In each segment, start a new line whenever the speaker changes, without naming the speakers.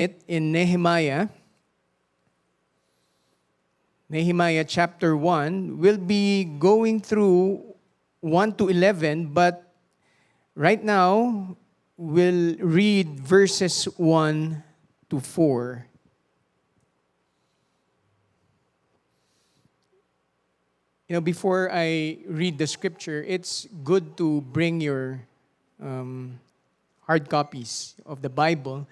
it in Nehemiah chapter 1. We'll be going through 1 to 11, but right now, we'll read verses 1 to 4. Before I read the scripture, it's good to bring your hard copies of the Bible.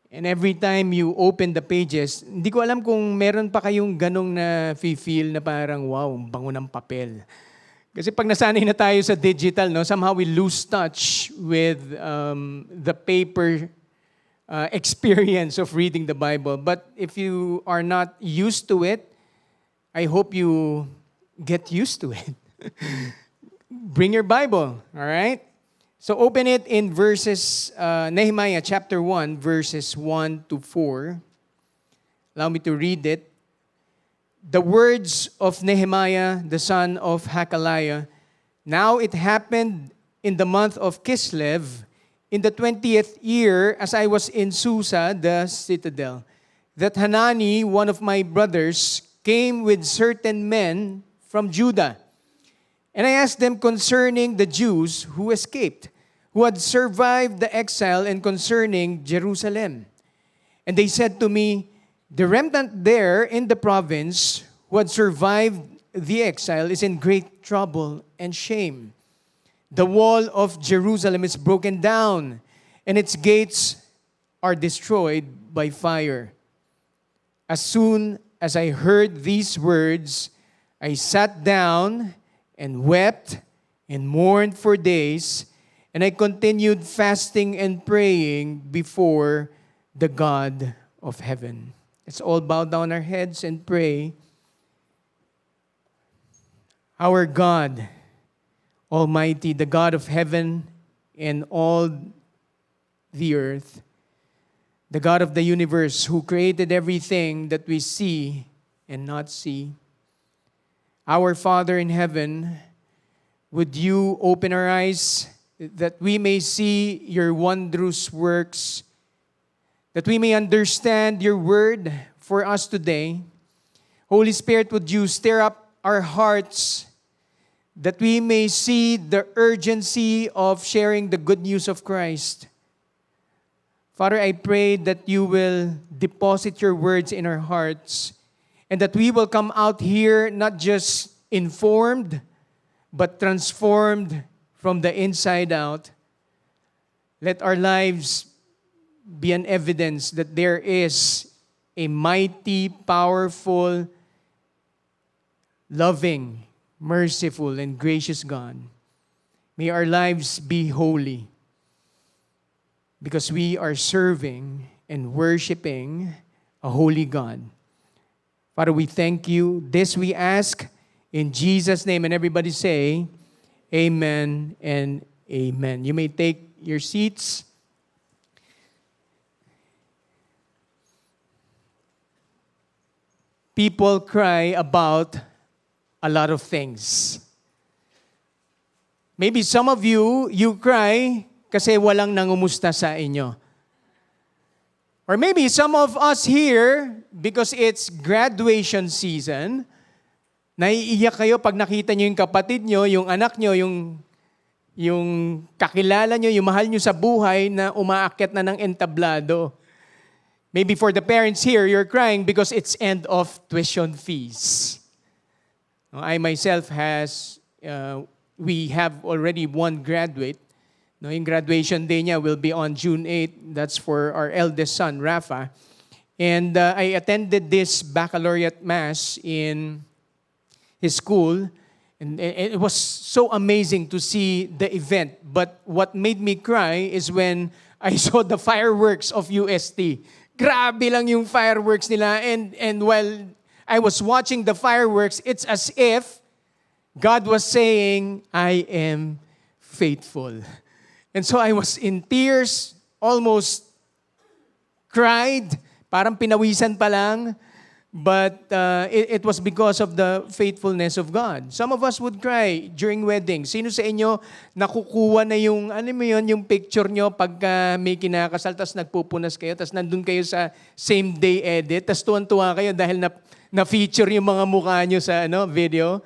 And every time you open the pages, hindi ko alam kung meron pa kayong ganong na feel na parang, wow, bango ng papel. Kasi pag nasanay na tayo sa digital, somehow we lose touch with the paper experience of reading the Bible. But if you are not used to it, I hope you get used to it. Bring your Bible, all right? So open it in Nehemiah chapter 1, verses 1 to 4. Allow me to read it. The words of Nehemiah, the son of Hakaliah. Now it happened in the month of Kislev, in the 20th year, as I was in Susa, the citadel, that Hanani, one of my brothers, came with certain men from Judah. And I asked them concerning the Jews who escaped, who had survived the exile, and concerning Jerusalem. And they said to me, the remnant there in the province who had survived the exile is in great trouble and shame. The wall of Jerusalem is broken down, and its gates are destroyed by fire. As soon as I heard these words, I sat down and wept and mourned for days, and I continued fasting and praying before the God of heaven. Let's all bow down our heads and pray. Our God, Almighty, the God of heaven and all the earth, the God of the universe who created everything that we see and not see. Our Father in heaven, would you open our eyes that we may see your wondrous works, that we may understand your word for us today. Holy Spirit, would you stir up our hearts that we may see the urgency of sharing the good news of Christ. Father, I pray that you will deposit your words in our hearts and that we will come out here not just informed, but transformed from the inside out. Let our lives be an evidence that there is a mighty, powerful, loving, merciful, and gracious God. May our lives be holy because we are serving and worshiping a holy God. Father, we thank you. This we ask in Jesus' name. And everybody say, amen and amen. You may take your seats. People cry about a lot of things. Maybe some of you cry kasi walang nangumusta sa inyo. Or maybe some of us here, because it's graduation season, naiiyak kayo pag nakita nyo yung kapatid nyo, yung anak nyo, yung kakilala nyo, yung mahal nyo sa buhay na umaakyat na ng entablado. Maybe for the parents here, you're crying because it's end of tuition fees. I myself we have already one graduate. Yung graduation day niya will be on June 8. That's for our eldest son, Rafa. And I attended this baccalaureate mass in his school. And it was so amazing to see the event. But what made me cry is when I saw the fireworks of UST. Grabe lang yung fireworks nila. And while I was watching the fireworks, it's as if God was saying, I am faithful. And so I was in tears, almost cried, parang pinawisan pa lang. But it was because of the faithfulness of God. Some of us would cry during weddings. Sino sa inyo nakukuha na yung, ano mo yun, yung picture nyo pagka may kinakasal, tapos nagpupunas kayo, tapos nandun kayo sa same day edit, tapos tuwan-tuwa kayo dahil na-feature yung mga mukha nyo sa video.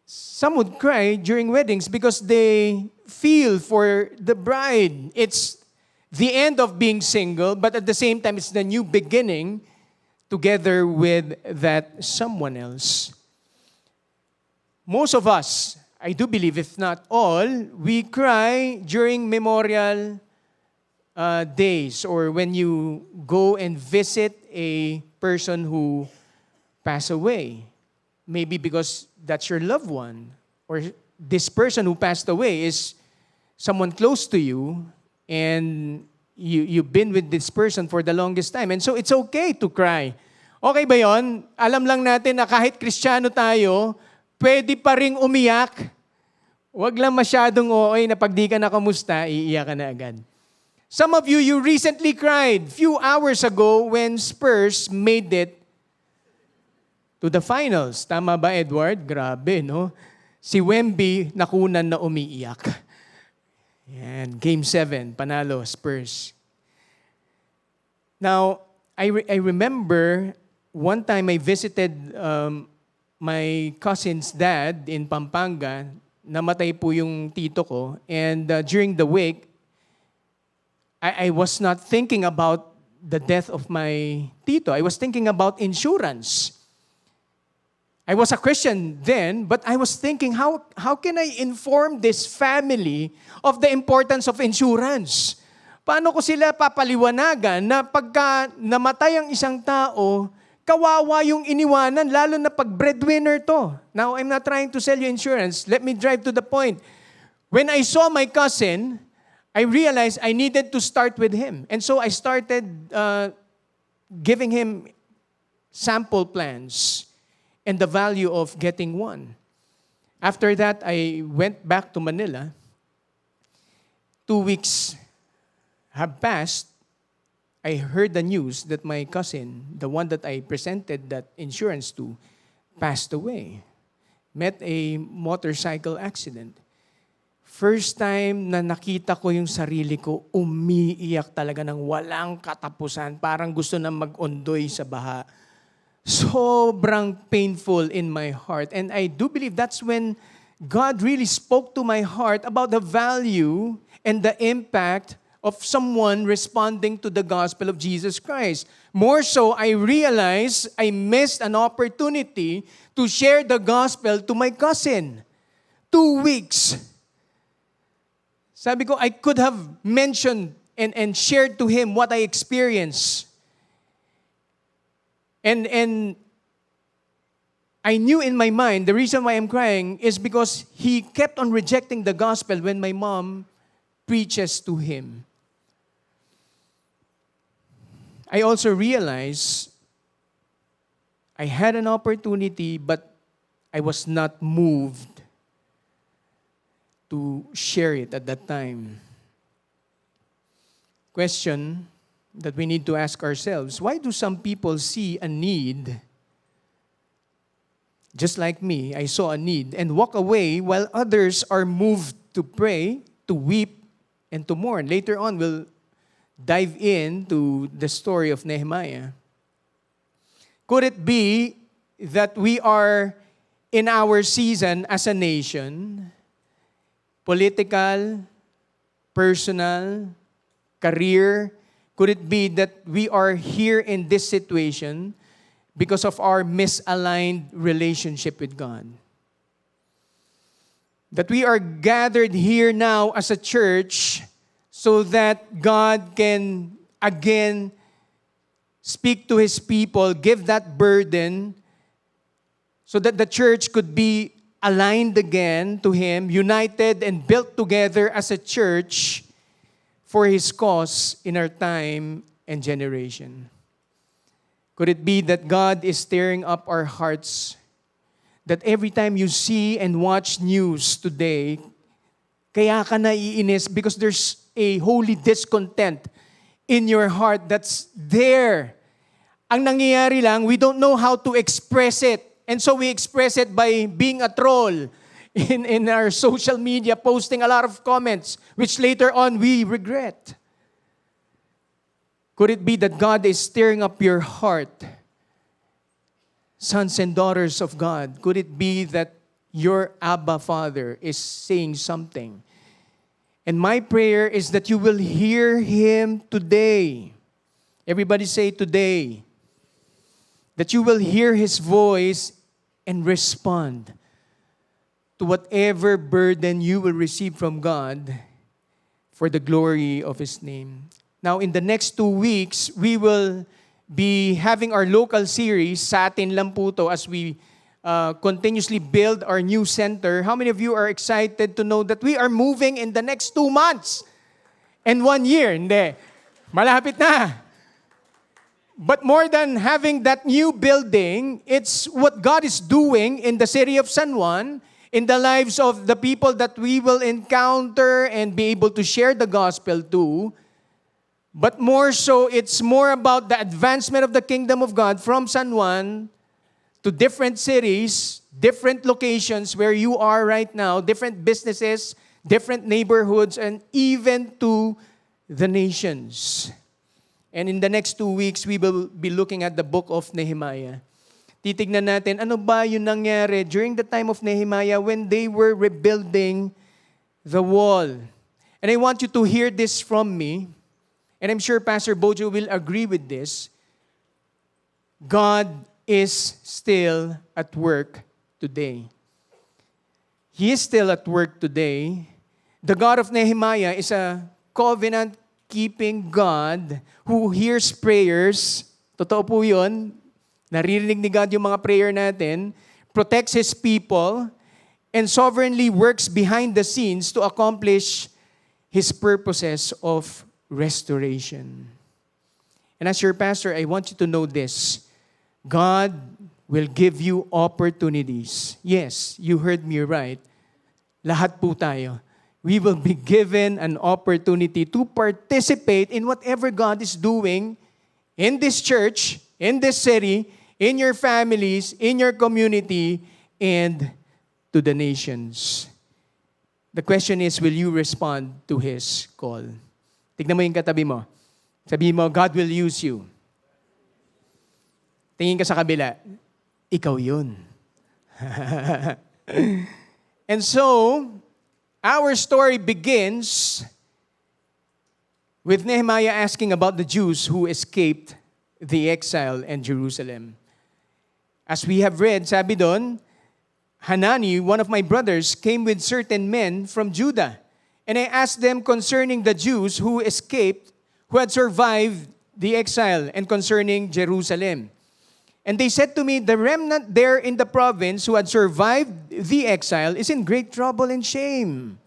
Some would cry during weddings because they feel for the bride. It's the end of being single, but at the same time, it's the new beginning together with that someone else. Most of us, I do believe, if not all, we cry during memorial days or when you go and visit a person who passed away. Maybe because that's your loved one, or this person who passed away is someone close to you, and you've been with this person for the longest time. And so it's okay to cry. Okay ba yon? Alam lang natin na kahit Kristiyano tayo, pwede pa ring umiyak. Huwag lang masyadong okay na pag di ka nakamusta, iiyak ka na agad. Some of you recently cried few hours ago when Spurs made it to the finals. Tama ba, Edward? Grabe, no? Si Wemby nakunan na umiiyak. Yan, Game 7, panalo, Spurs. Now, I remember one time I visited my cousin's dad in Pampanga. Namatay po yung tito ko. And during the wake, I was not thinking about the death of my tito. I was thinking about insurance. I was a Christian then, but I was thinking, how can I inform this family of the importance of insurance? Paano ko sila papaliwanagan na pagka namatay ang isang tao, kawawa yung iniwanan, lalo na pag breadwinner to. Now, I'm not trying to sell you insurance. Let me drive to the point. When I saw my cousin, I realized I needed to start with him. And so I started giving him sample plans and the value of getting one. After that, I went back to Manila. 2 weeks have passed. I heard the news that my cousin, the one that I presented that insurance to, passed away. Met a motorcycle accident. First time na nakita ko yung sarili ko, umiiyak talaga ng walang katapusan. Parang gusto na mag-ondoy sa baha. Sobrang painful in my heart. And I do believe that's when God really spoke to my heart about the value and the impact of someone responding to the gospel of Jesus Christ. More so, I realized I missed an opportunity to share the gospel to my cousin. 2 weeks. Sabi ko, I could have mentioned and shared to him what I experienced. And I knew in my mind, the reason why I'm crying is because he kept on rejecting the gospel when my mom preaches to him. I also realized I had an opportunity, but I was not moved to share it at that time. Question that we need to ask ourselves, why do some people see a need, just like me, I saw a need, and walk away while others are moved to pray, to weep, and to mourn? Later on, we'll dive into the story of Nehemiah. Could it be that we are in our season as a nation, political, personal, career, could it be that we are here in this situation because of our misaligned relationship with God? That we are gathered here now as a church so that God can again speak to His people, give that burden, so that the church could be aligned again to Him, united and built together as a church for His cause in our time and generation. Could it be that God is stirring up our hearts, that every time you see and watch news today, kaya ka naiinis because there's a holy discontent in your heart that's there Ang nangyayari lang, we don't know how to express it. And so we express it by being a troll in our social media, posting a lot of comments, which later on we regret. Could it be that God is stirring up your heart? Sons and daughters of God, could it be that your Abba Father is saying something? And my prayer is that you will hear Him today. Everybody say today. That you will hear His voice and respond to whatever burden you will receive from God for the glory of His name. Now, in the next 2 weeks, we will be having our local series, sa atin lang po to, as we continuously build our new center. How many of you are excited to know that we are moving in the next 2 months and 1 year? Hindi. Malapit na. But more than having that new building, it's what God is doing in the city of San Juan, in the lives of the people that we will encounter and be able to share the gospel to. But more so, it's more about the advancement of the kingdom of God from San Juan to different cities, different locations where you are right now, different businesses, different neighborhoods, and even to the nations. And in the next 2 weeks, we will be looking at the book of Nehemiah. Titignan natin, ano ba yung nangyari during the time of Nehemiah when they were rebuilding the wall. And I want you to hear this from me, and I'm sure Pastor Bojo will agree with this. God is still at work today. He is still at work today. The God of Nehemiah is a covenant-keeping God who hears prayers. Totoo po yun. Naririnig ni God yung mga prayer natin, protects His people, and sovereignly works behind the scenes to accomplish His purposes of restoration. And as your pastor, I want you to know this. God will give you opportunities. Yes, you heard me right. Lahat po tayo. We will be given an opportunity to participate in whatever God is doing in this church, in this city, in your families, in your community, and to the nations. The question is, will you respond to His call? Tignan mo yung katabi mo. Sabihin mo, God will use you. Tingin ka sa kabila, ikaw yun. And so, our story begins with Nehemiah asking about the Jews who escaped the exile in Jerusalem. As we have read, sabi doon, Hanani, one of my brothers, came with certain men from Judah. And I asked them concerning the Jews who escaped, who had survived the exile, and concerning Jerusalem. And they said to me, the remnant there in the province who had survived the exile is in great trouble and shame.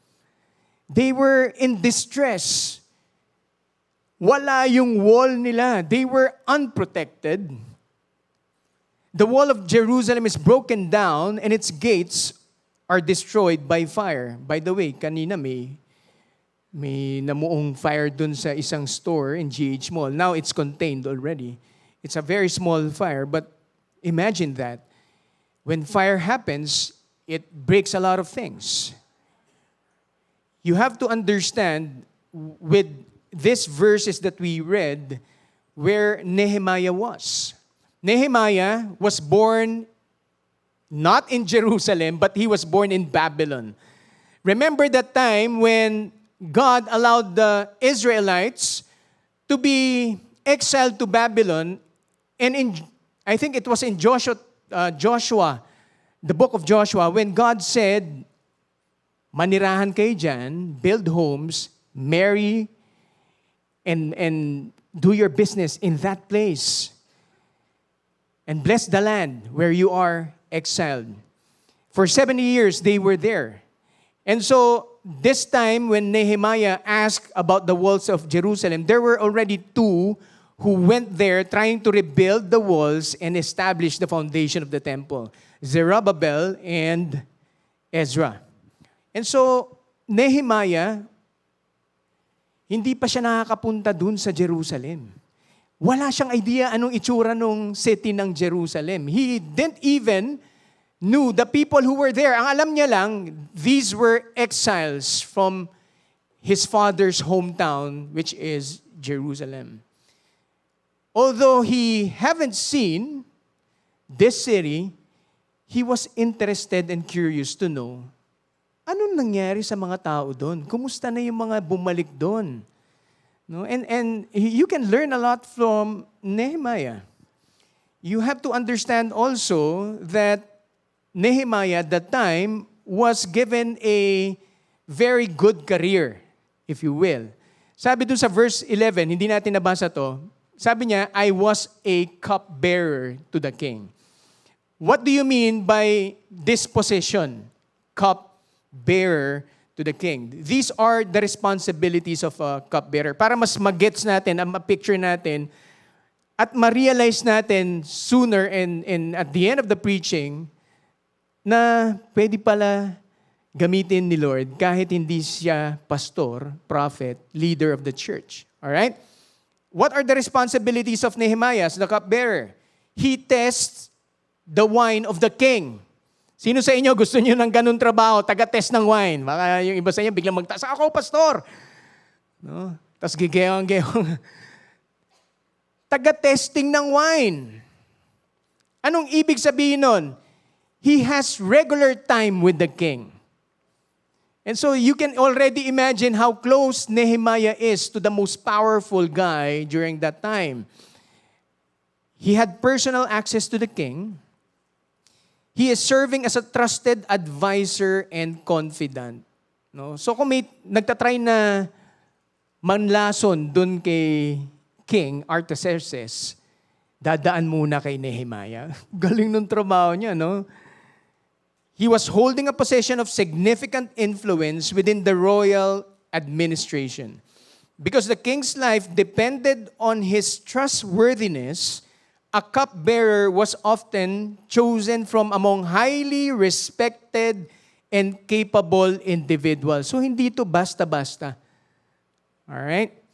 They were in distress. Wala yung wall nila. They were unprotected. The wall of Jerusalem is broken down and its gates are destroyed by fire. By the way, kanina may namuong fire dun sa isang store in GH Mall. Now it's contained already. It's a very small fire, but imagine that. When fire happens, it breaks a lot of things. You have to understand with these verses that we read where Nehemiah was. Nehemiah was born not in Jerusalem, but he was born in Babylon. Remember that time when God allowed the Israelites to be exiled to Babylon, and I think it was in Joshua, the book of Joshua, when God said, manirahan kayo dyan, build homes, marry, and do your business in that place. And bless the land where you are exiled. For 70 years, they were there. And so, this time when Nehemiah asked about the walls of Jerusalem, there were already two who went there trying to rebuild the walls and establish the foundation of the temple. Zerubbabel and Ezra. And so, Nehemiah, hindi pa siya nakakapunta dun sa Jerusalem. wala siyang idea anong itsura ng city ng Jerusalem. He didn't even knew the people who were there. Ang alam niya lang, these were exiles from his father's hometown, which is Jerusalem. Although he haven't seen this city, he was interested and curious to know, anong nangyari sa mga tao doon? Kumusta na yung mga bumalik doon? No? And you can learn a lot from Nehemiah. You have to understand also that Nehemiah at that time was given a very good career, if you will. Sabi dun sa verse 11, hindi natin nabasa to, sabi niya, I was a cupbearer to the king. What do you mean by this position? Cupbearer to the king. These are the responsibilities of a cupbearer. Para mas mag-gets natin, ma-picture natin, at ma-realize natin sooner and at the end of the preaching, na pwede pala gamitin ni Lord kahit hindi siya pastor, prophet, leader of the church. Alright? What are the responsibilities of Nehemiah as the cupbearer? He tests the wine of the king. Sino sa inyo gusto niyo ng ganun trabaho, taga-test ng wine? Baka yung iba sa inyo biglang magtaas, ako pastor! No? Tapos gigeyong. Taga-testing ng wine. Anong ibig sabihin nun? He has regular time with the king. And so you can already imagine how close Nehemiah is to the most powerful guy during that time. He had personal access to the king. He is serving as a trusted advisor and confidant. No? So kung may nagtatry na manlason dun kay King Artaxerxes, dadaan muna kay Nehemiah. Galing nung trabaho niya, no? He was holding a position of significant influence within the royal administration. Because the king's life depended on his trustworthiness, a cupbearer was often chosen from among highly respected and capable individuals. So hindi ito basta-basta. Alright?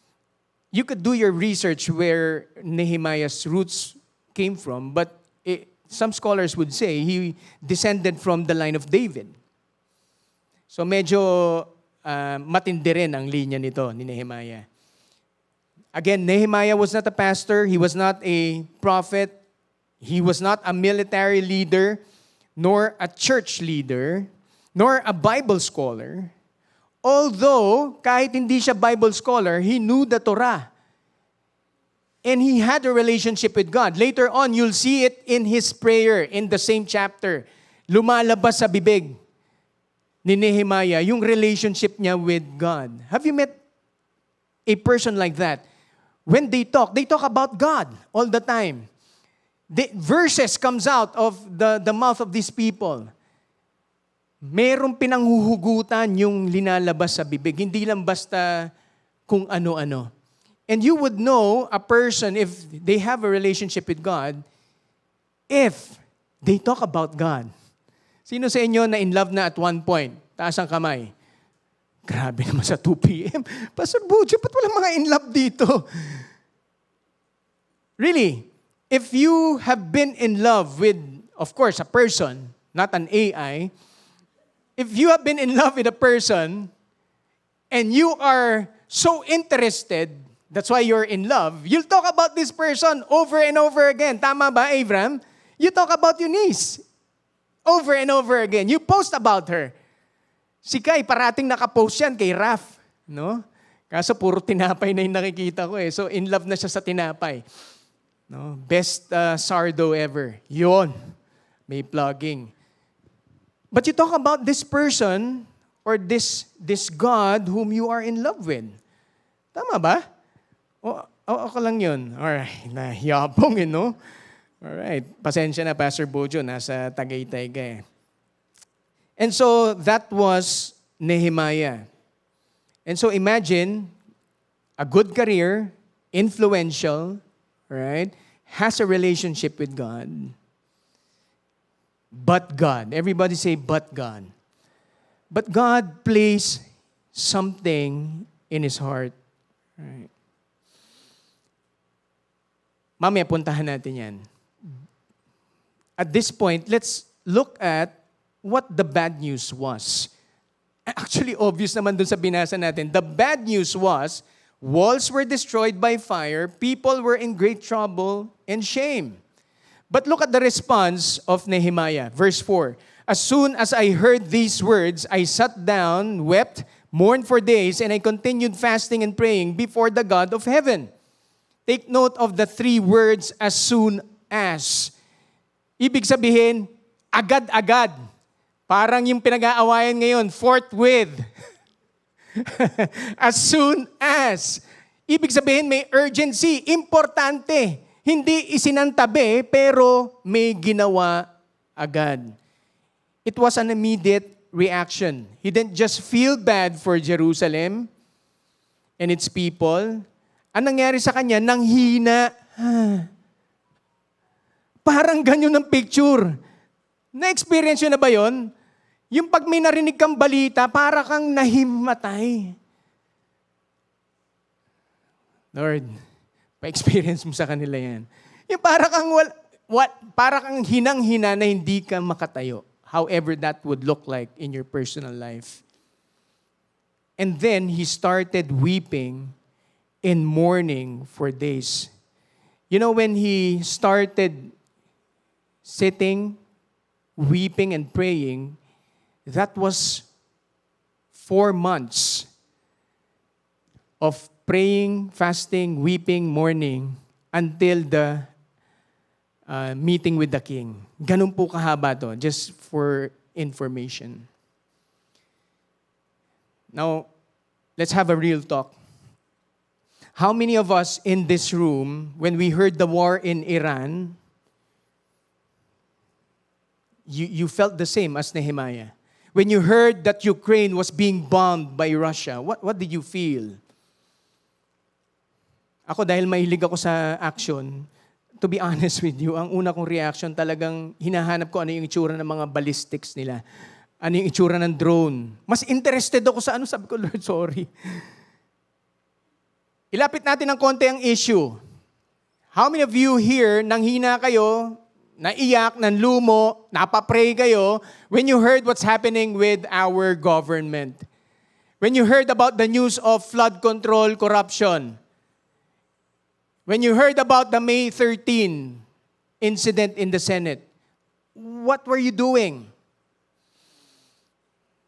You could do your research where Nehemiah's roots came from, but some scholars would say he descended from the line of David. So medyo matindi rin ang linya nito ni Nehemiah. Again, Nehemiah was not a pastor, he was not a prophet, he was not a military leader, nor a church leader, nor a Bible scholar. Although, kahit hindi siya Bible scholar, he knew the Torah. And he had a relationship with God. Later on, you'll see it in his prayer in the same chapter. Lumalabas sa bibig ni Nehemiah yung relationship niya with God. Have you met a person like that? When they talk about God all the time. The verses comes out of the mouth of these people. Merong pinanghuhugutan yung linalabas sa bibig. Hindi lang basta kung ano-ano. And you would know a person if they have a relationship with God if they talk about God. Sino sa inyo na in love na at one point? Taas ang kamay. Grabe naman sa 2 p.m. Pastor Bojo, ba't walang mga in love dito? Really, if you have been in love with, of course, a person, not an AI, if you have been in love with a person and you are so interested, that's why you're in love, you'll talk about this person over and over again. Tama ba, Avram? You talk about Eunice over and over again. You post about her. Si Kai, parating nakapost yan kay Raf. No? Kaso puro tinapay na yung nakikita ko eh. So in love na siya sa tinapay. No? Best sardo ever. Yun. May plugging. But you talk about this person or this God whom you are in love with. Tama ba? Ako lang yun. Alright. Nahiyabong eh, no? Alright. Pasensya na, Pastor Bojo. Nasa Tagaytay ka eh. And so, that was Nehemiah. And so, imagine, a good career, influential, right? Has a relationship with God. But God. Everybody say, but God. But God placed something in his heart. Right? Mamaya puntahan natin yan. At this point, let's look at what the bad news was. Actually, obvious naman dun sa binasa natin. The bad news was, walls were destroyed by fire, people were in great trouble and shame. But look at the response of Nehemiah. Verse 4, as soon as I heard these words, I sat down, wept, mourned for days, and I continued fasting and praying before the God of heaven. Take note of the three words, as soon as. Ibig sabihin, agad-agad. Parang yung pinag-aawayan ngayon, forthwith. As soon as. Ibig sabihin, may urgency, importante. Hindi isinantabi, pero may ginawa agad. It was an immediate reaction. He didn't just feel bad for Jerusalem and its people. Ang nangyari sa kanya, nanghina. Parang ganyan ang picture. Na-experience nyo na ba yun? Yung pag may narinig kang balita, para kang nahimatay. Lord, pa-experience mo sa kanila yan. Yung para kang hinang-hina na hindi ka makatayo. However that would look like in your personal life. And then he started weeping and mourning for days. You know, when he started sitting, weeping and praying, that was 4 months of praying, fasting, weeping, mourning until the meeting with the king. Ganun po kahaba to, just for information. Now, let's have a real talk. How many of us in this room, when we heard the war in Iran, you felt the same as Nehemiah? When you heard that Ukraine was being bombed by Russia, what did you feel? Ako, dahil mahilig ako sa action, to be honest with you, ang una kong reaction talagang hinahanap ko ano yung itsura ng mga ballistics nila. Ano yung itsura ng drone. Mas interested ako sa ano, sabi ko, Lord, sorry. Ilapit natin ng konti ang issue. How many of you here, nanghina kayo, naiyak, nanlumo, napapray kayo, when you heard what's happening with our government? When you heard about the news of flood control corruption? When you heard about the May 13 incident in the Senate? What were you doing?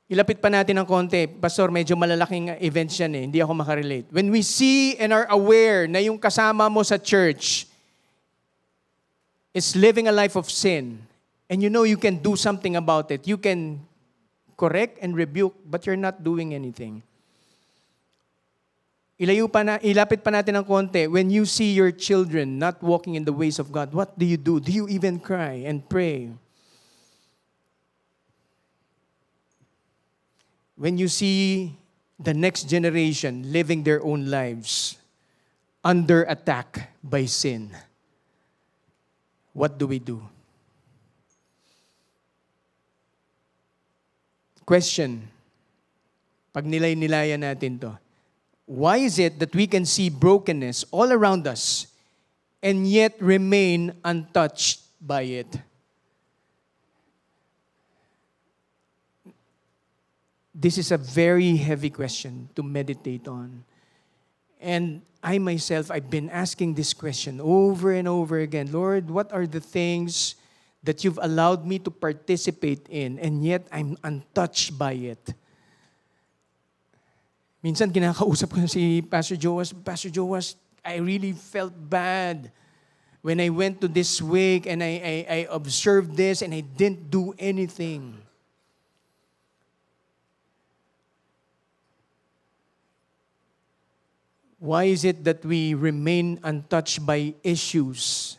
Ilapit pa natin ng konti. Pastor, medyo malalaking events yan eh. Hindi ako makarelate. When we see and are aware na yung kasama mo sa church is living a life of sin, and you know you can do something about it. You can correct and rebuke, but you're not doing anything. Ilapit pa natin ng konti. When you see your children not walking in the ways of God, what do you do? Do you even cry and pray? When you see the next generation living their own lives under attack by sin, what do we do? Question. Pag nilay-nilayan natin to. Why is it that we can see brokenness all around us and yet remain untouched by it? This is a very heavy question to meditate on. And I myself, I've been asking this question over and over again. Lord, what are the things that you've allowed me to participate in and yet I'm untouched by it? Minsan kinakausap ko si Pastor Joas, Pastor Joas, I really felt bad when I went to this wake and I observed this and I didn't do anything. Why is it that we remain untouched by issues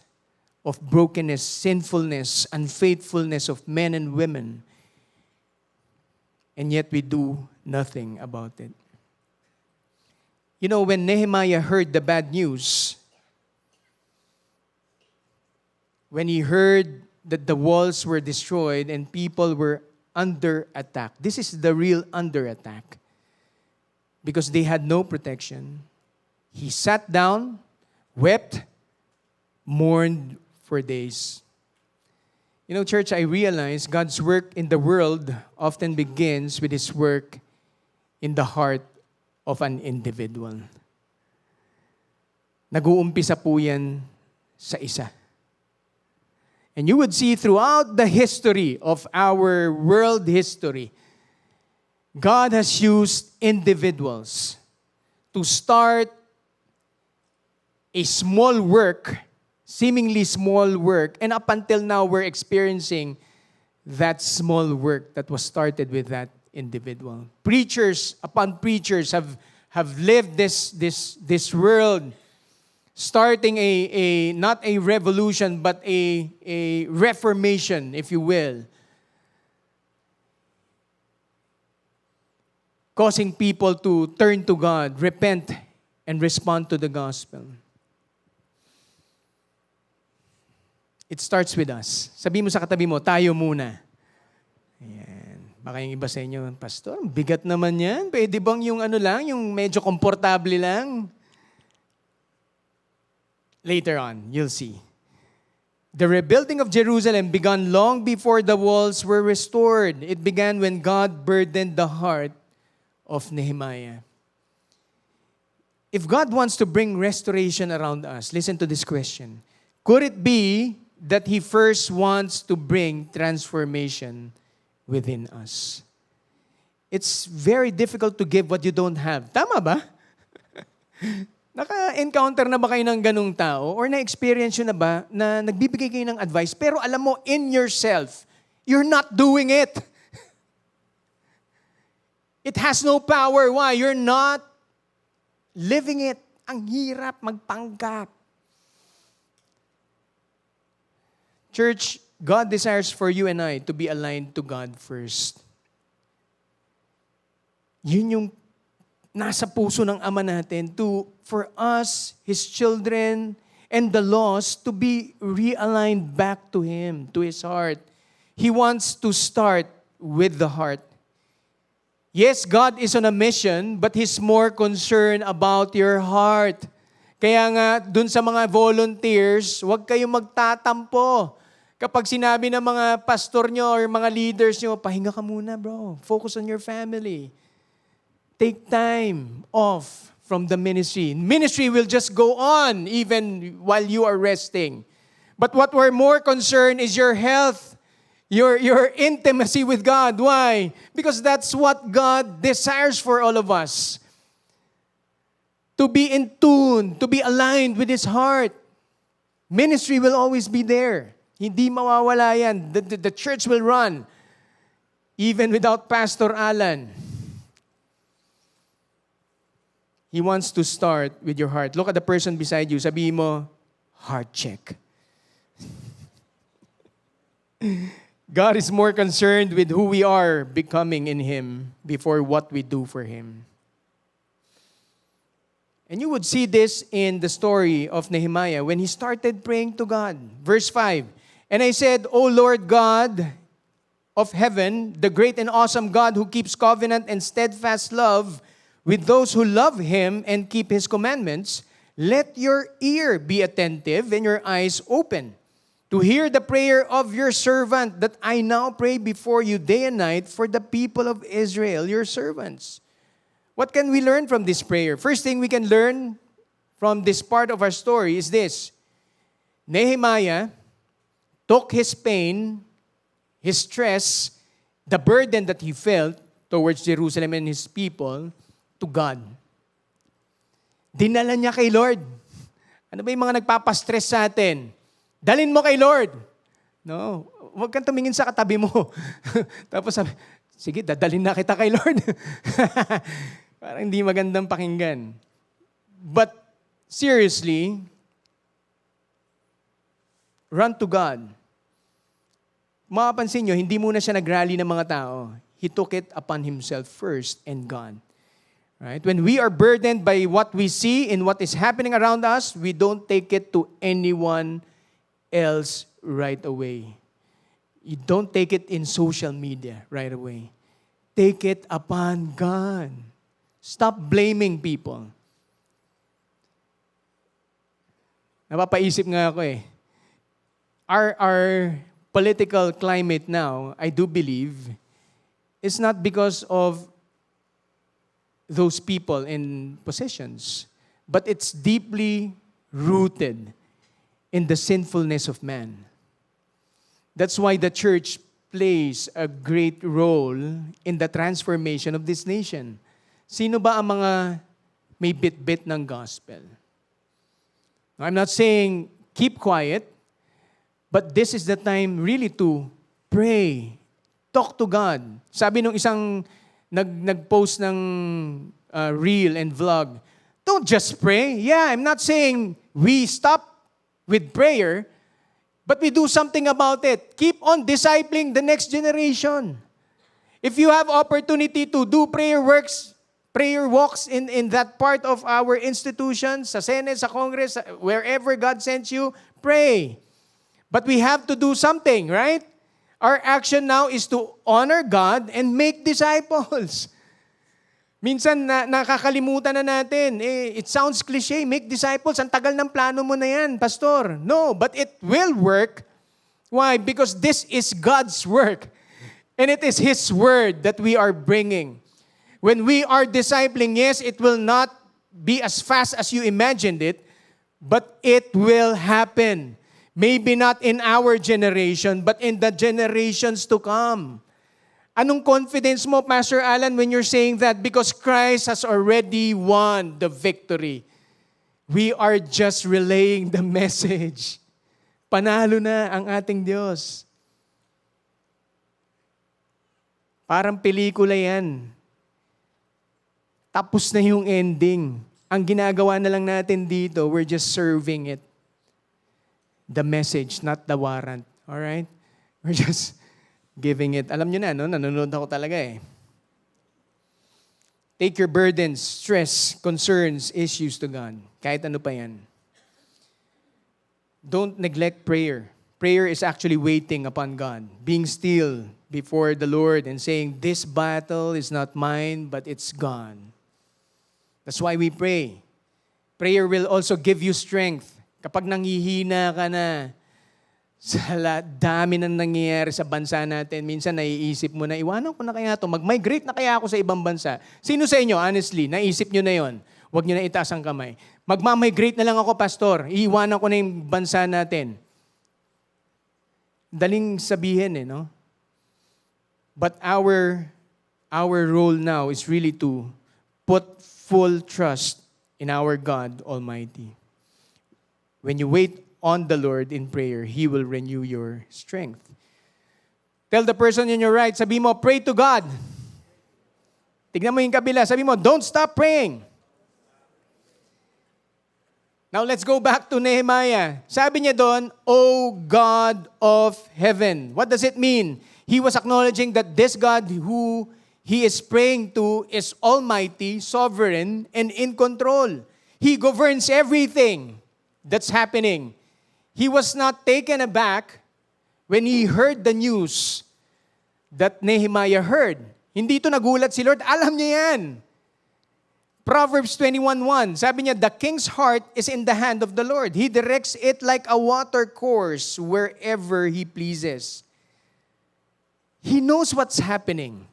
of brokenness, sinfulness, unfaithfulness of men and women, and yet we do nothing about it? You know, when Nehemiah heard the bad news, when he heard that the walls were destroyed and people were under attack, this is the real under attack, because they had no protection. He sat down, wept, mourned for days. You know, church, I realize God's work in the world often begins with His work in the heart of an individual. Nag-uumpisa po yan sa isa. And you would see throughout the history of our world history, God has used individuals to start a small work, seemingly small work, and up until now we're experiencing that small work that was started with that individual. Preachers upon preachers have lived this world, starting a not a revolution but a reformation, if you will, causing people to turn to God, repent, and respond to the gospel. It starts with us. Sabi mo sa katabi mo, tayo muna. Ayan. Baka yung iba sa inyo, Pastor, bigat naman yan. Pwede bang yung ano lang, yung medyo komportable lang? Later on, you'll see. The rebuilding of Jerusalem began long before the walls were restored. It began when God burdened the heart of Nehemiah. If God wants to bring restoration around us, listen to this question. Could it be that He first wants to bring transformation within us? It's very difficult to give what you don't have. Tama ba? Naka-encounter na ba kayo ng ganung tao? Or na-experience nyo na ba na nagbibigay kayo ng advice, pero alam mo, in yourself, you're not doing it. It has no power. Why? You're not living it. Ang hirap magpanggap. Church, God desires for you and I to be aligned to God first. Yun yung nasa puso ng Ama natin for us, His children, and the lost to be realigned back to Him, to His heart. He wants to start with the heart. Yes, God is on a mission, but He's more concerned about your heart. Kaya nga, dun sa mga volunteers, huwag kayong magtatampo. Kapag sinabi ng mga pastor nyo or mga leaders nyo, pahinga ka muna, bro. Focus on your family. Take time off from the ministry. Ministry will just go on even while you are resting. But what we're more concerned is your health, your intimacy with God. Why? Because that's what God desires for all of us. To be in tune, to be aligned with His heart. Ministry will always be there. Hindi mawawala yan. The church will run. Even without Pastor Alan. He wants to start with your heart. Look at the person beside you. Sabihin mo, heart check. God is more concerned with who we are becoming in Him before what we do for Him. And you would see this in the story of Nehemiah when he started praying to God. Verse 5, and I said, O Lord God of heaven, the great and awesome God who keeps covenant and steadfast love with those who love Him and keep His commandments, let your ear be attentive and your eyes open to hear the prayer of your servant that I now pray before you day and night for the people of Israel, your servants. What can we learn from this prayer? First thing we can learn from this part of our story is this. Nehemiah took his pain, his stress, the burden that he felt towards Jerusalem and his people to God. Dinala niya kay Lord. Ano ba yung mga nagpapastress sa atin? Dalin mo kay Lord. No, huwag kang tumingin sa katabi mo. Tapos sabi, sige, dadalhin na kita kay Lord. Parang hindi magandang pakinggan. But seriously, run to God. Mapapansin nyo, hindi muna siya nagrally ng mga tao. He took it upon himself first and God. Right? When we are burdened by what we see and what is happening around us, we don't take it to anyone else right away. You don't take it in social media right away. Take it upon God. Stop blaming people. Napapaisip nga ako eh. Our political climate now, I do believe, is not because of those people in positions, but it's deeply rooted in the sinfulness of man. That's why the church plays a great role in the transformation of this nation. Sino ba ang mga may bit-bit ng gospel? I'm not saying keep quiet, but this is the time really to pray, talk to God. Sabi nung isang nag-post ng reel and vlog, don't just pray. Yeah, I'm not saying we stop with prayer, but we do something about it. Keep on discipling the next generation. If you have opportunity to do prayer walks in that part of our institutions, sa Senate, sa Congress, wherever God sends you, pray. But we have to do something, right? Our action now is to honor God and make disciples. Minsan nakakalimutan na natin. It sounds cliche, make disciples. Ang tagal ng plano mo na yan, pastor. No, but it will work. Why? Because this is God's work. And it is His word that we are bringing. When we are discipling, yes, it will not be as fast as you imagined it, but it will happen. Maybe not in our generation, but in the generations to come. Anong confidence mo, Pastor Alan, when you're saying that? Because Christ has already won the victory. We are just relaying the message. Panalo na ang ating Diyos. Parang pelikula yan. Tapos na yung ending. Ang ginagawa na lang natin dito, we're just serving it. The message, not the warrant. Alright? We're just giving it. Alam nyo na, no? Nanonood ako talaga eh. Take your burdens, stress, concerns, issues to God. Kahit ano pa yan. Don't neglect prayer. Prayer is actually waiting upon God. Being still before the Lord and saying, this battle is not mine, but it's God. That's why we pray. Prayer will also give you strength. Kapag nanghihina ka na, sa dami nang nangyayari sa bansa natin, minsan naiisip mo na, iwanan ko na kaya ito, mag-migrate na kaya ako sa ibang bansa. Sino sa inyo, honestly, naisip nyo na yon? Huwag nyo na itaas ang kamay. Magmamigrate na lang ako, pastor. Iiwanan ko na yung bansa natin. Daling sabihin no? But our role now is really to put full trust in our God Almighty. When you wait on the Lord in prayer, He will renew your strength. Tell the person on your right, sabi mo, pray to God. Tignan mo yung kabila, sabi mo, don't stop praying. Now let's go back to Nehemiah. Sabi niya doon, O God of heaven. What does it mean? He was acknowledging that this God who he is praying to is almighty, sovereign, and in control. He governs everything that's happening. He was not taken aback when he heard the news that Nehemiah heard. Hindi ito nagulat si Lord. Alam niya yan. Proverbs 21:1, sabi niya, the king's heart is in the hand of the Lord. He directs it like a water course wherever He pleases. He knows what's happening.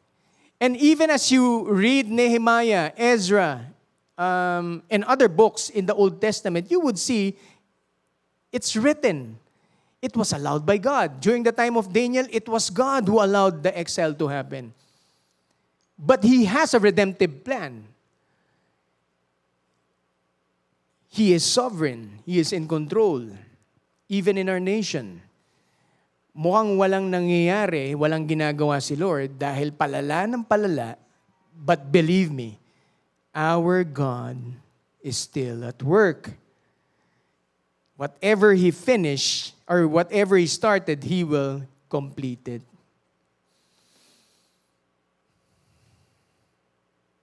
And even as you read Nehemiah, Ezra, and other books in the Old Testament, you would see it's written. It was allowed by God. During the time of Daniel, it was God who allowed the exile to happen. But He has a redemptive plan. He is sovereign. He is in control. Even in our nation. Mukhang walang nangyayari, walang ginagawa si Lord dahil palala ng palala. But believe me, our God is still at work. Whatever He finished or whatever He started, He will complete it.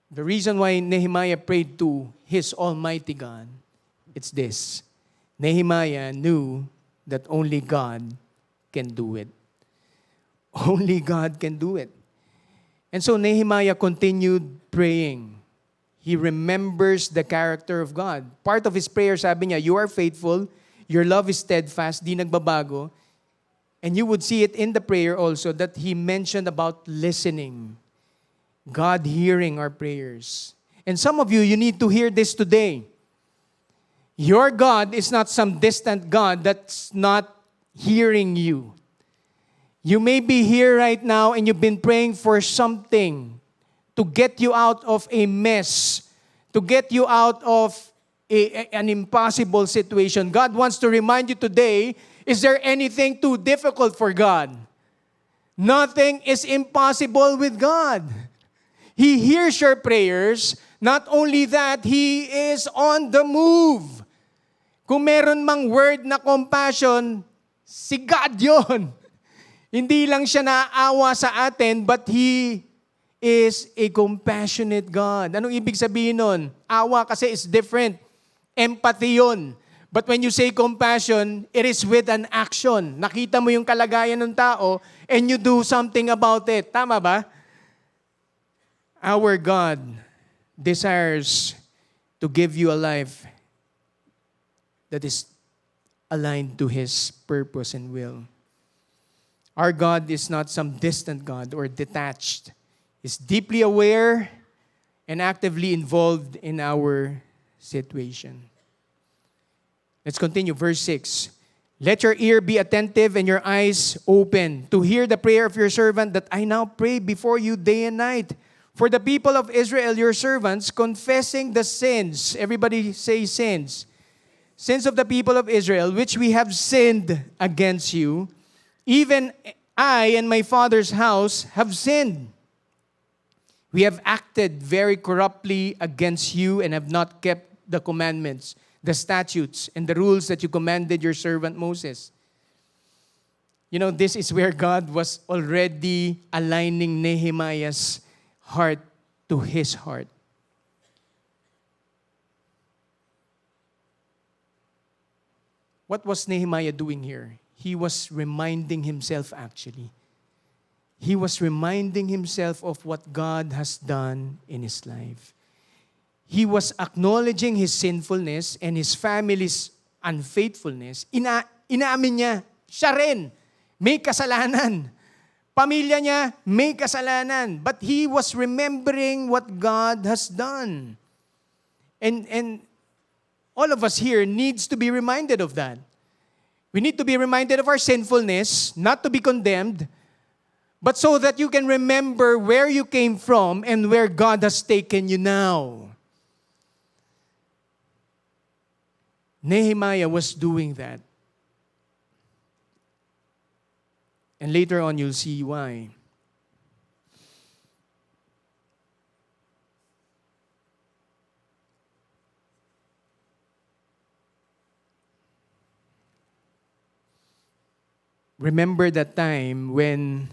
The reason why Nehemiah prayed to his Almighty God, it's this. Nehemiah knew that only God can do it. Only God can do it. And so Nehemiah continued praying. He remembers the character of God. Part of his prayer, sabi niya, you are faithful, Your love is steadfast, di nagbabago. And you would see it in the prayer also that he mentioned about listening. God hearing our prayers. And some of you need to hear this today. Your God is not some distant God that's not hearing you. You may be here right now and you've been praying for something to get you out of a mess, to get you out of an impossible situation. God wants to remind you today, is there anything too difficult for God? Nothing is impossible with God. He hears your prayers. Not only that, He is on the move. Kung meron mang word na compassion, si God yun. Hindi lang siya naaawa sa atin, but He is a compassionate God. Anong ibig sabihin nun? Awa kasi is different. Empathy yun. But when you say compassion, it is with an action. Nakita mo yung kalagayan ng tao and you do something about it. Tama ba? Our God desires to give you a life that is aligned to His purpose and will. Our God is not some distant God or detached. He's deeply aware and actively involved in our situation. Let's continue. Verse 6. Let your ear be attentive and your eyes open to hear the prayer of your servant that I now pray before you day and night. For the people of Israel, your servants, confessing the sins. Everybody say sins. Sins of the people of Israel, which we have sinned against you. Even I and my father's house have sinned. We have acted very corruptly against you and have not kept the commandments, the statutes, and the rules that you commanded your servant Moses. You know, this is where God was already aligning Nehemiah's heart to his heart. What was Nehemiah doing here? He was reminding himself actually. He was reminding himself of what God has done in his life. He was acknowledging his sinfulness and his family's unfaithfulness. Inaamin niya, siya rin, may kasalanan. Pamilya niya, may kasalanan. But he was remembering what God has done. And all of us here needs to be reminded of that. We need to be reminded of our sinfulness, not to be condemned, but so that you can remember where you came from and where God has taken you now. Nehemiah was doing that. And later on, you'll see why. Remember that time when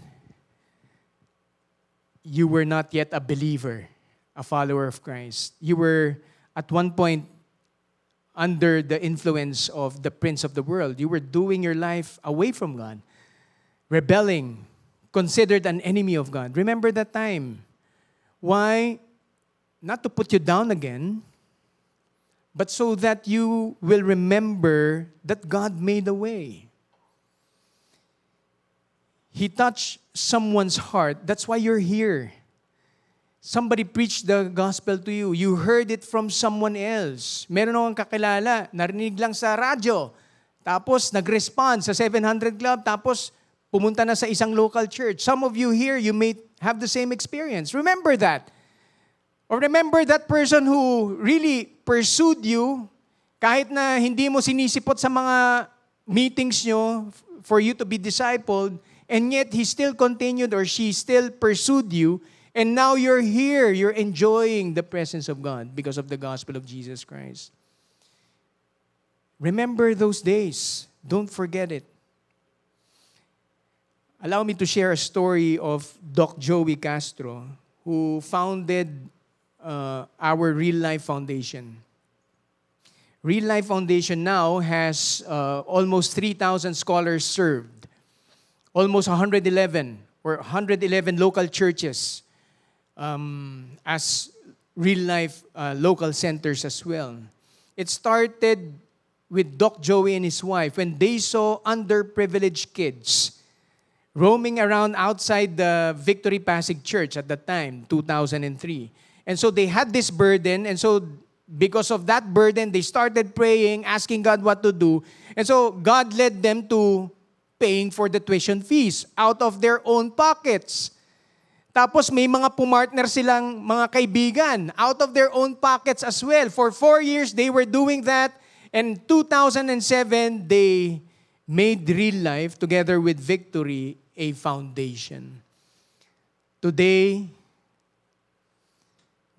you were not yet a believer, a follower of Christ. You were at one point under the influence of the prince of the world. You were doing your life away from God, rebelling, considered an enemy of God. Remember that time. Why? Not to put you down again, but so that you will remember that God made a way. He touched someone's heart. That's why you're here. Somebody preached the gospel to you. You heard it from someone else. Meron akong kakilala, narinig lang sa radyo. Tapos nag-respond sa 700 Club. Tapos pumunta na sa isang local church. Some of you here, you may have the same experience. Remember that. Or remember that person who really pursued you kahit na hindi mo sinisipot sa mga meetings nyo for you to be discipled. And yet, he still continued or she still pursued you. And now you're here. You're enjoying the presence of God because of the gospel of Jesus Christ. Remember those days. Don't forget it. Allow me to share a story of Doc Joey Castro, who founded our Real Life Foundation. Real Life Foundation now has almost 3,000 scholars served. Almost 111 or 111 local churches as real life local centers as well. It started with Doc Joey and his wife when they saw underprivileged kids roaming around outside the Victory Pasig Church at that time, 2003. And so they had this burden, and so because of that burden, they started praying, asking God what to do. And so God led them to paying for the tuition fees out of their own pockets. Tapos may mga pumartner silang mga kaibigan out of their own pockets as well. For 4 years, they were doing that. And 2007, they made Real Life, together with Victory, a foundation. Today,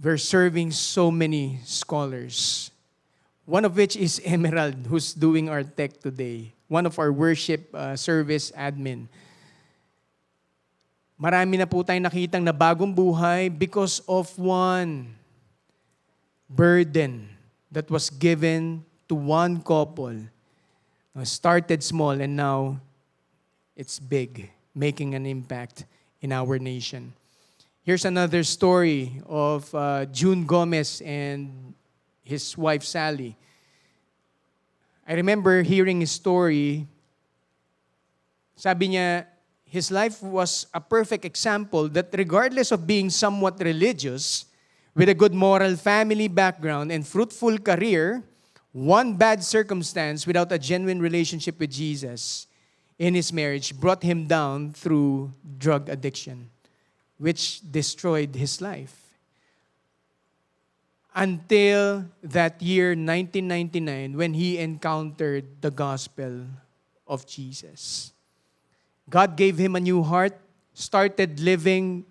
we're serving so many scholars. One of which is Emerald, who's doing our tech today. One of our worship service admin. Marami na po tayong nakitang na bagong buhay because of one burden that was given to one couple. Started small and now it's big, making an impact in our nation. Here's another story of June Gomez and his wife Sally. I remember hearing his story. Sabi niya, his life was a perfect example that regardless of being somewhat religious, with a good moral family background and fruitful career, one bad circumstance without a genuine relationship with Jesus in his marriage brought him down through drug addiction, which destroyed his life. Until that year, 1999, when he encountered the gospel of Jesus. God gave him a new heart, started living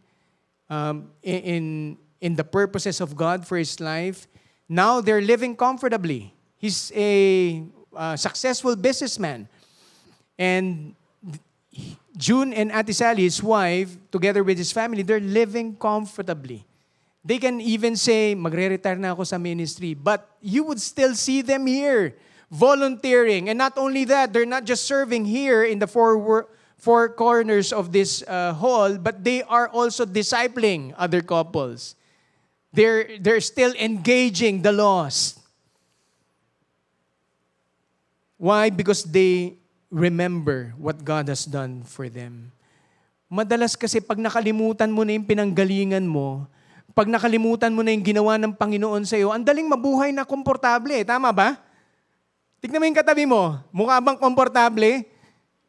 in the purposes of God for his life. Now they're living comfortably. He's a successful businessman. And June and Ate Sally, his wife, together with his family, they're living comfortably. They can even say, magre-retire na ako sa ministry. But you would still see them here, volunteering. And not only that, they're not just serving here in the four corners of this hall, but they are also discipling other couples. They're still engaging the lost. Why? Because they remember what God has done for them. Madalas kasi pag nakalimutan mo na yung pinanggalingan mo, pag nakalimutan mo na yung ginawa ng Panginoon sa iyo, ang daling mabuhay na komportable. Tama ba? Tignan mo yung katabi mo. Mukha bang komportable?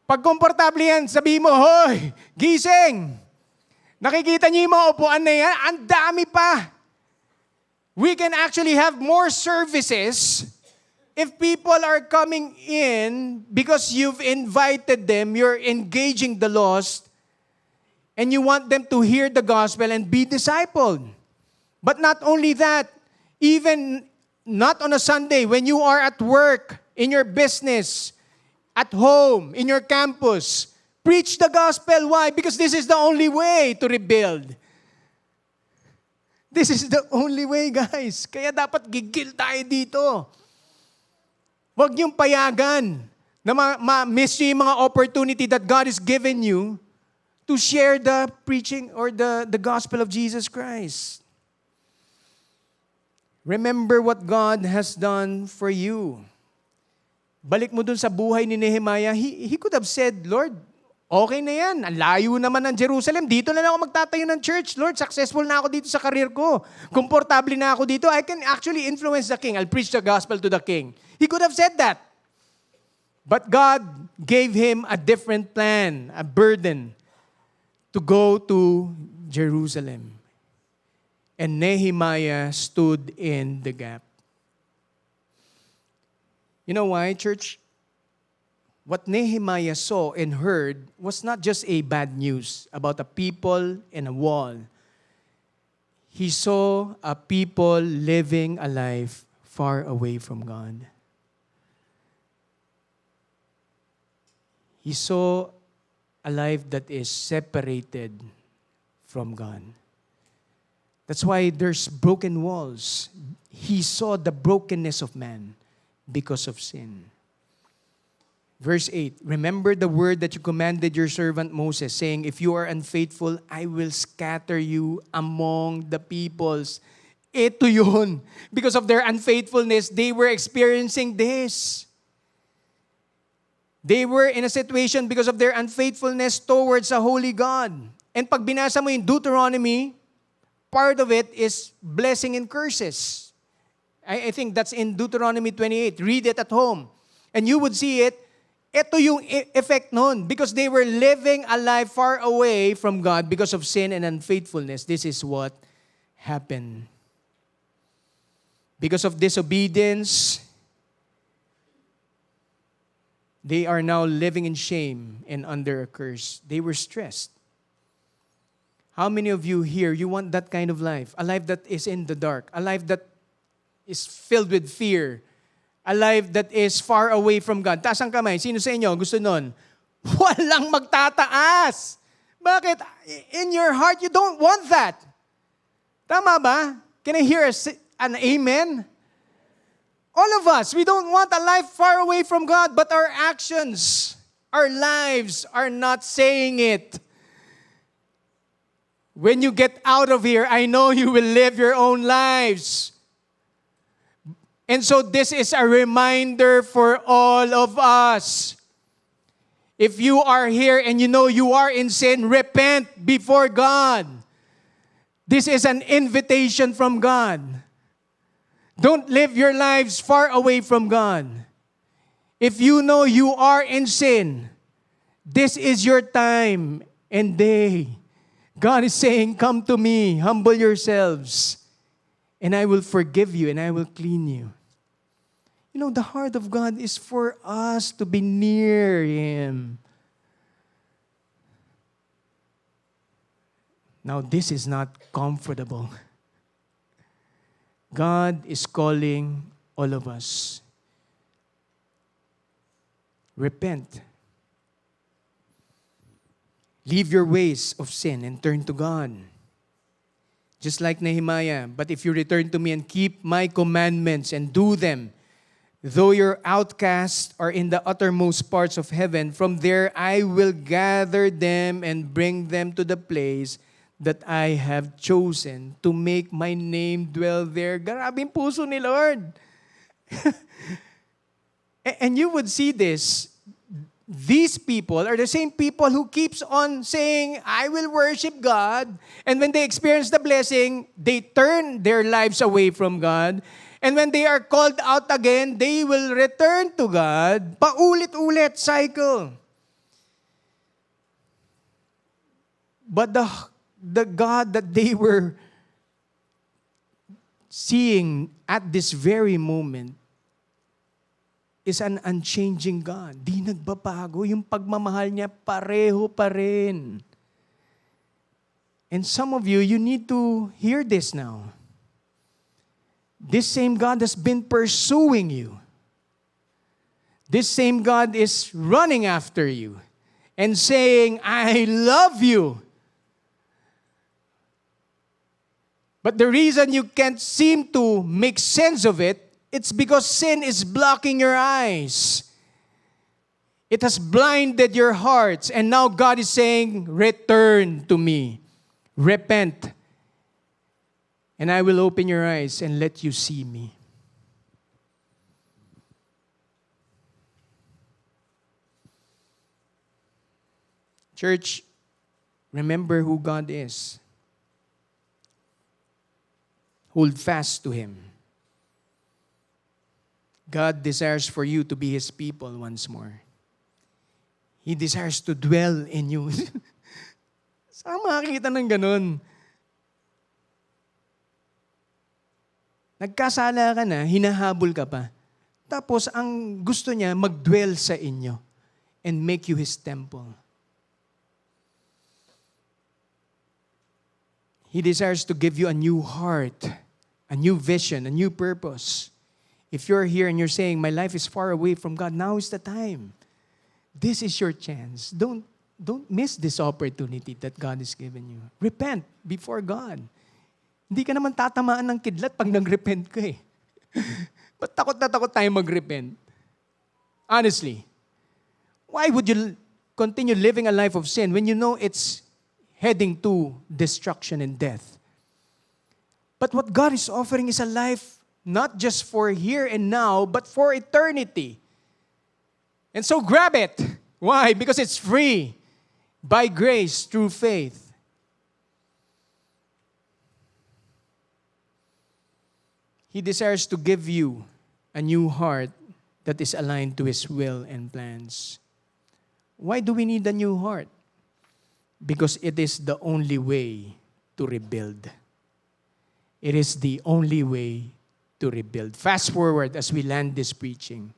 Pag komportable yan, sabihin mo, hoy, gising! Nakikita niyo yung mga upuan na yan? Ang dami pa! We can actually have more services if people are coming in because you've invited them, you're engaging the lost, and you want them to hear the gospel and be discipled. But not only that, even not on a Sunday, when you are at work, in your business, at home, in your campus, preach the gospel. Why? Because this is the only way to rebuild. This is the only way, guys. Kaya dapat gigil tayo dito. Huwag niyong payagan na ma-miss niyo yung mga opportunity that God has given you to share the preaching or the gospel of Jesus Christ. Remember what God has done for you. Balik mo dun sa buhay ni Nehemiah, he could have said, Lord, okay na yan. Ang layo naman ng Jerusalem. Dito na lang ako magtatayo ng church. Lord, successful na ako dito sa career ko. Komportable na ako dito. I can actually influence the king. I'll preach the gospel to the king. He could have said that. But God gave him a different plan, a burden to go to Jerusalem. And Nehemiah stood in the gap. You know why, church? What Nehemiah saw and heard was not just a bad news about a people and a wall. He saw a people living a life far away from God. He saw a life that is separated from God. That's why there's broken walls. He saw the brokenness of man because of sin. Verse 8, remember the word that you commanded your servant Moses, saying, if you are unfaithful, I will scatter you among the peoples. Ito yun. Because of their unfaithfulness, they were experiencing this. They were in a situation because of their unfaithfulness towards a holy God. And pag binasa mo yung Deuteronomy, part of it is blessing and curses. I think that's in Deuteronomy 28. Read it at home. And you would see it. Ito yung effect nun. Because they were living a life far away from God because of sin and unfaithfulness. This is what happened. Because of disobedience, they are now living in shame and under a curse. They were stressed. How many of you here, you want that kind of life? A life that is in the dark. A life that is filled with fear. A life that is far away from God. Taas ang kamay. Sino sa inyo gusto nun? Walang magtataas. Bakit? In your heart, you don't want that. Tama ba? Can I hear an amen? All of us, we don't want a life far away from God, but our actions, our lives are not saying it. When you get out of here, I know you will live your own lives. And so this is a reminder for all of us. If you are here and you know you are in sin, repent before God. This is an invitation from God. Don't live your lives far away from God. If you know you are in sin, this is your time and day. God is saying, come to me, humble yourselves, and I will forgive you and I will clean you. You know, the heart of God is for us to be near Him. Now, this is not comfortable. God is calling all of us. Repent. Leave your ways of sin and turn to God. Just like Nehemiah, but if you return to me and keep my commandments and do them, though your outcasts are in the uttermost parts of heaven, from there I will gather them and bring them to the place that I have chosen to make my name dwell there. Grabing puso ni Lord. And you would see this. These people are the same people who keeps on saying, I will worship God. And when they experience the blessing, they turn their lives away from God. And when they are called out again, they will return to God. Paulit-ulit cycle. But the God that they were seeing at this very moment is an unchanging God. Di nagbabago. Yung pagmamahal niya, pareho pa rin. And some of you, you need to hear this now. This same God has been pursuing you. This same God is running after you and saying, I love you. But the reason you can't seem to make sense of it, it's because sin is blocking your eyes. It has blinded your hearts. And now God is saying, return to me. Repent. And I will open your eyes and let you see me. Church, remember who God is. Hold fast to Him. God desires for you to be His people once more. He desires to dwell in you. Saan makakita ng ganun? Nagkasala ka na, hinahabol ka pa. Tapos ang gusto niya, mag-dwell sa inyo and make you His temple. He desires to give you a new heart, a new vision, a new purpose. If you're here and you're saying, my life is far away from God, now is the time. This is your chance. Don't miss this opportunity that God has given you. Repent before God. Hindi ka naman tatamaan ng kidlat pag nag-repent ka eh. Ba't takot na takot tayo mag-repent? Honestly, why would you continue living a life of sin when you know it's heading to destruction and death? But what God is offering is a life not just for here and now, but for eternity. And so grab it. Why? Because it's free. By grace, through faith. He desires to give you a new heart that is aligned to His will and plans. Why do we need a new heart? Because it is the only way to rebuild. It is the only way to rebuild. Fast forward as we land this preaching.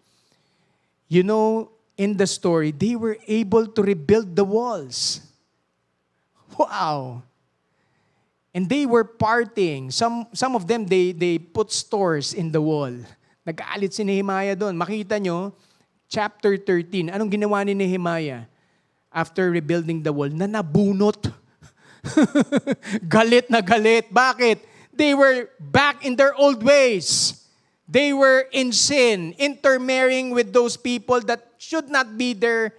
You know, in the story, they were able to rebuild the walls. Wow! And they were partying. Some of them, they put stores in the wall. Nag-aalit si Nehemiah doon. Makita nyo, chapter 13, anong ginawa ni Nehemiah after rebuilding the wall? Na nabunot. Galit na galit. Bakit? They were back in their old ways. They were in sin, intermarrying with those people that should not be their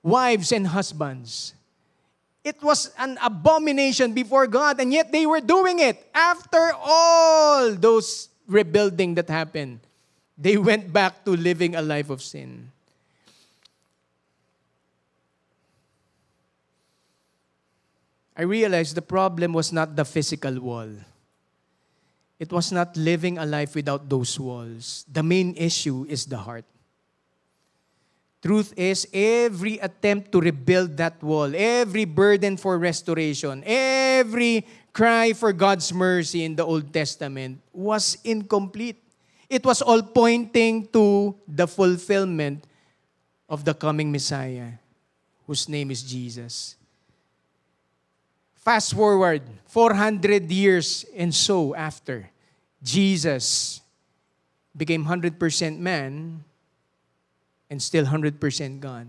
wives and husbands. It was an abomination before God, and yet they were doing it. After all those rebuilding that happened, they went back to living a life of sin. I realized the problem was not the physical wall. It was not living a life without those walls. The main issue is the heart. Truth is, every attempt to rebuild that wall, every burden for restoration, every cry for God's mercy in the Old Testament was incomplete. It was all pointing to the fulfillment of the coming Messiah, whose name is Jesus. Fast forward 400 years and so after, Jesus became 100% man and still 100% God.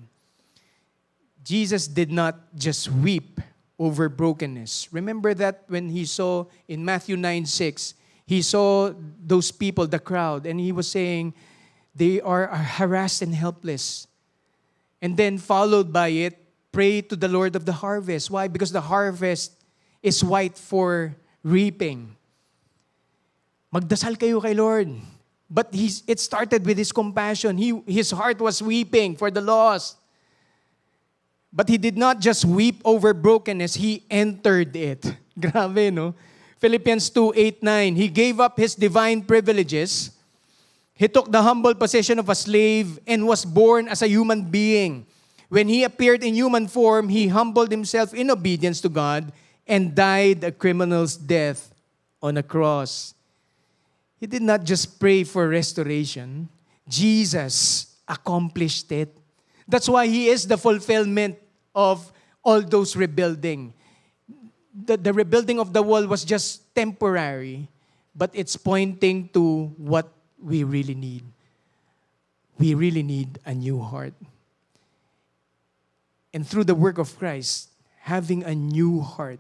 Jesus did not just weep over brokenness. Remember that when he saw in Matthew 9:6, he saw those people, the crowd, and he was saying, they are harassed and helpless. And then followed by it, pray to the Lord of the harvest. Why? Because the harvest is white for reaping. Magdasal kayo kay Lord. But it started with his compassion. His heart was weeping for the lost. But he did not just weep over brokenness, he entered it. Grabe, no? Philippians 2:8-9. He gave up his divine privileges. He took the humble position of a slave and was born as a human being. When he appeared in human form, he humbled himself in obedience to God and died a criminal's death on a cross. He did not just pray for restoration. Jesus accomplished it. That's why he is the fulfillment of all those rebuilding. The rebuilding of the wall was just temporary, but it's pointing to what we really need. We really need a new heart. And through the work of Christ, having a new heart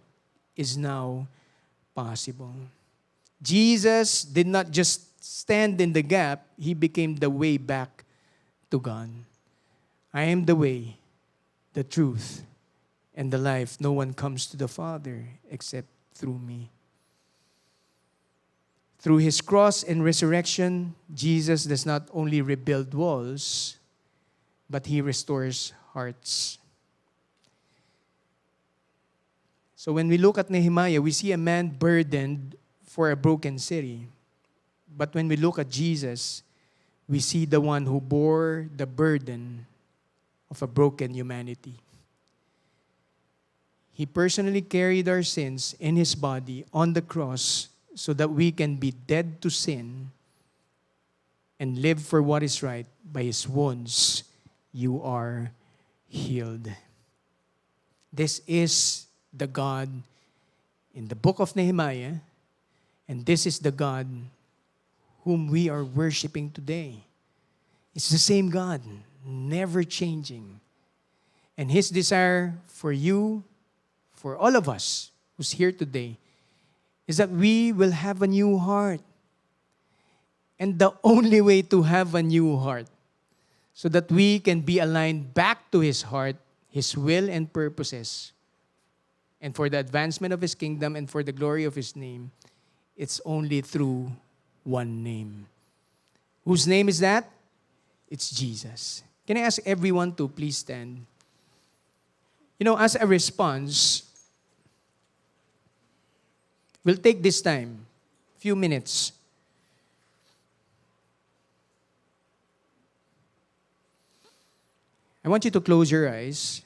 is now possible. Jesus did not just stand in the gap, he became the way back to God. I am the way, the truth, and the life. No one comes to the Father except through me. Through his cross and resurrection, Jesus does not only rebuild walls, but he restores hearts. So when we look at Nehemiah, we see a man burdened for a broken city. But when we look at Jesus, we see the one who bore the burden of a broken humanity. He personally carried our sins in his body on the cross so that we can be dead to sin and live for what is right. By his wounds, you are healed. This is the God in the book of Nehemiah, and this is the God whom we are worshiping today. It's the same God, never changing. And his desire for you, for all of us who's here today, is that we will have a new heart. And the only way to have a new heart, so that we can be aligned back to his heart, his will and purposes, and for the advancement of his kingdom and for the glory of his name, it's only through one name. Whose name is that? It's Jesus. Can I ask everyone to please stand? As a response, we'll take this time, few minutes. I want you to close your eyes.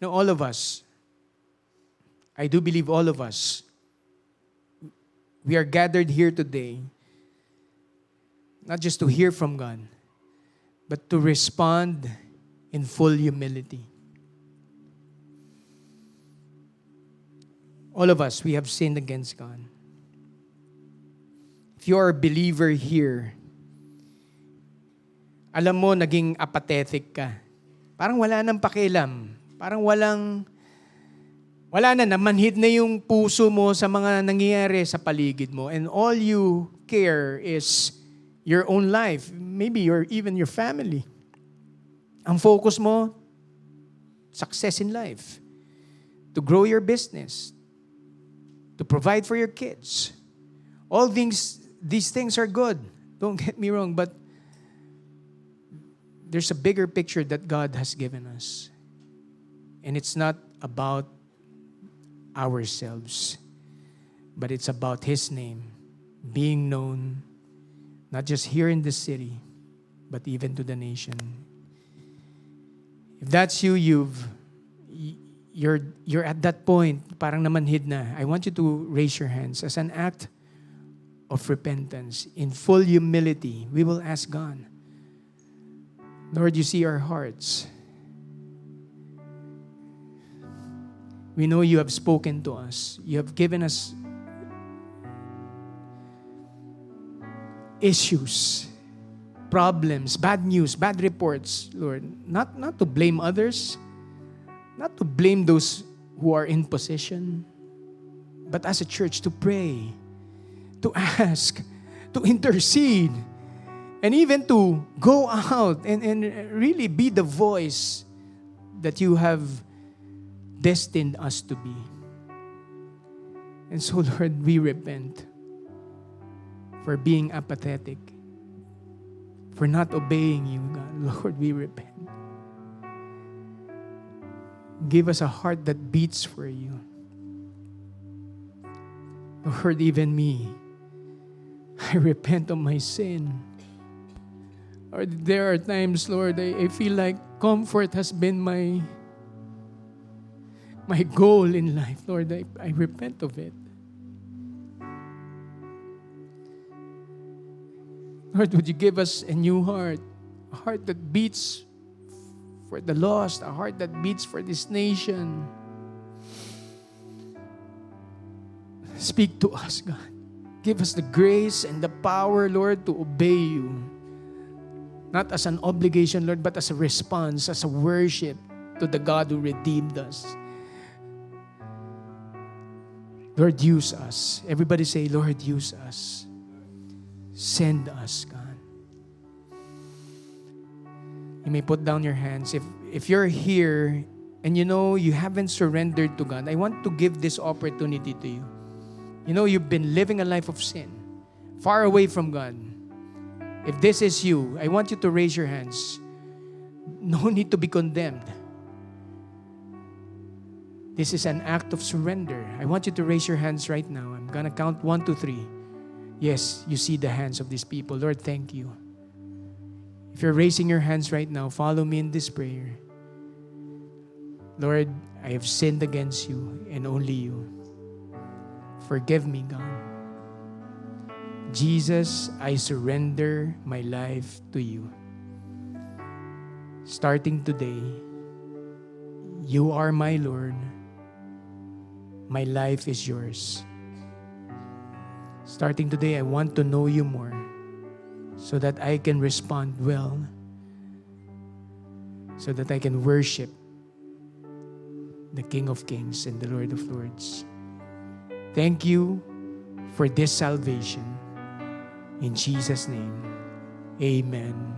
All of us, I do believe all of us, we are gathered here today, not just to hear from God, but to respond in full humility. All of us, we have sinned against God. If you are a believer here, alam mo, naging apathetic ka. Parang wala nang pakialam. Parang wala na, namanhid na yung puso mo sa mga nangyayari sa paligid mo. And all you care is your own life. Maybe even your family. Ang focus mo, success in life. To grow your business. To provide for your kids. All these things are good. Don't get me wrong, but there's a bigger picture that God has given us. And it's not about ourselves, but it's about His name being known, not just here in the city, but even to the nation. If that's you, you're at that point, parang namanhid na. I want you to raise your hands as an act of repentance. In full humility, we will ask God, Lord, you see our hearts. We know you have spoken to us. You have given us issues, problems, bad news, bad reports, Lord. Not to blame others, not to blame those who are in position, but as a church to pray, to ask, to intercede, and even to go out and really be the voice that you have destined us to be. And so, Lord, we repent for being apathetic, for not obeying you, God. Lord, we repent. Give us a heart that beats for you. Lord, even me, I repent of my sin. Lord, there are times, Lord, I feel like comfort has been my goal in life. Lord, I repent of it. Lord, would you give us a new heart, a heart that beats for the lost, a heart that beats for this nation. Speak to us, God. Give us the grace and the power, Lord, to obey you. Not as an obligation, Lord, but as a response, as a worship to the God who redeemed us. Lord, use us. Everybody say, Lord, use us. Send us, God. You may put down your hands. If you're here and you haven't surrendered to God, I want to give this opportunity to you. You've been living a life of sin, far away from God. If this is you, I want you to raise your hands. No need to be condemned. This is an act of surrender. I want you to raise your hands right now. I'm going to count 1, 2, 3. Yes, you see the hands of these people. Lord, thank you. If you're raising your hands right now, follow me in this prayer. Lord, I have sinned against you and only you. Forgive me, God. Jesus, I surrender my life to you. Starting today, you are my Lord. My life is yours. Starting today, I want to know you more so that I can respond well, so that I can worship the King of Kings and the Lord of Lords. Thank you for this salvation. In Jesus' name, amen.